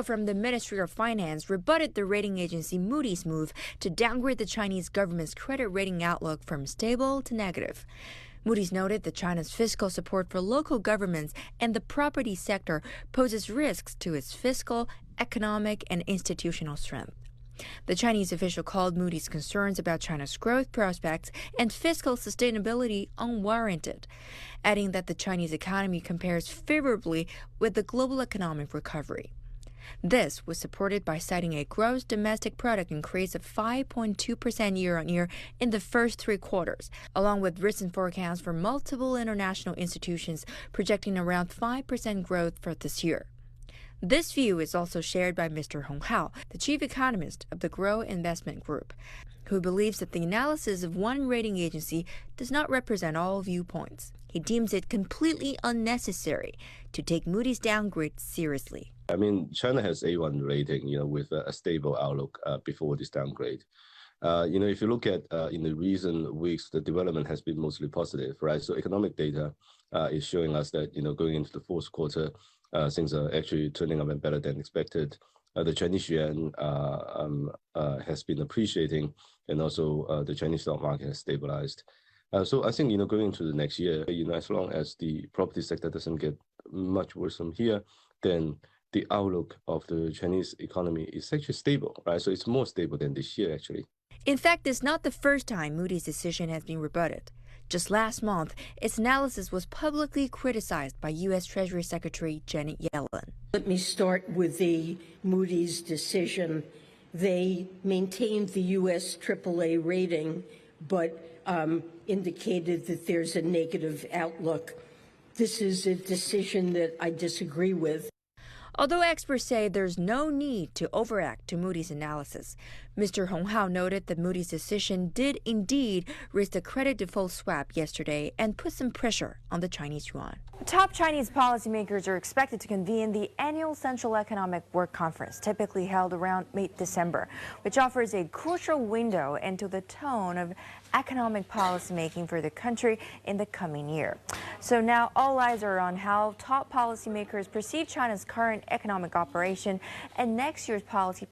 from the Ministry of Finance rebutted the rating agency Moody's move to downgrade the Chinese government's credit rating outlook from stable to negative. Moody's noted that China's fiscal support for local governments and the property sector poses risks to its fiscal, economic, and institutional strength. The Chinese official called Moody's concerns about China's growth prospects and fiscal sustainability unwarranted, adding that the Chinese economy compares favorably with the global economic recovery. This was supported by citing a gross domestic product increase of 5.2% year-on-year in the first 3 quarters, along with recent forecasts for multiple international institutions projecting around 5% growth for this year. This view is also shared by Mr. Hong Hao, the chief economist of the Grow Investment Group, who believes that the analysis of one rating agency does not represent all viewpoints. He deems it completely unnecessary to take Moody's downgrade seriously. I mean, China has A1 rating, with a stable outlook before this downgrade. If you look at in the recent weeks, the development has been mostly positive, right? So economic data is showing us that, going into the fourth quarter, things are actually turning out better than expected. The Chinese yuan has been appreciating, and also the Chinese stock market has stabilized. So I think, going into the next year, as long as the property sector doesn't get much worse from here, then the outlook of the Chinese economy is actually stable, right? So it's more stable than this year, actually. In fact, it's not the first time Moody's decision has been rebutted. Just last month, its analysis was publicly criticized by U.S. Treasury Secretary Janet Yellen. Let me start with the Moody's decision. They maintained the U.S. AAA rating, but indicated that there's a negative outlook. This is a decision that I disagree with. Although experts say there's no need to overact to Moody's analysis, Mr. Hong Hao noted that Moody's decision did indeed raise the credit default swap yesterday and put some pressure on the Chinese yuan. Top Chinese policymakers are expected to convene the annual Central Economic Work Conference, typically held around mid-December, which offers a crucial window into the tone of economic policymaking for the country in the coming year. So now all eyes are on how top policymakers perceive China's current economic operation and next year's policy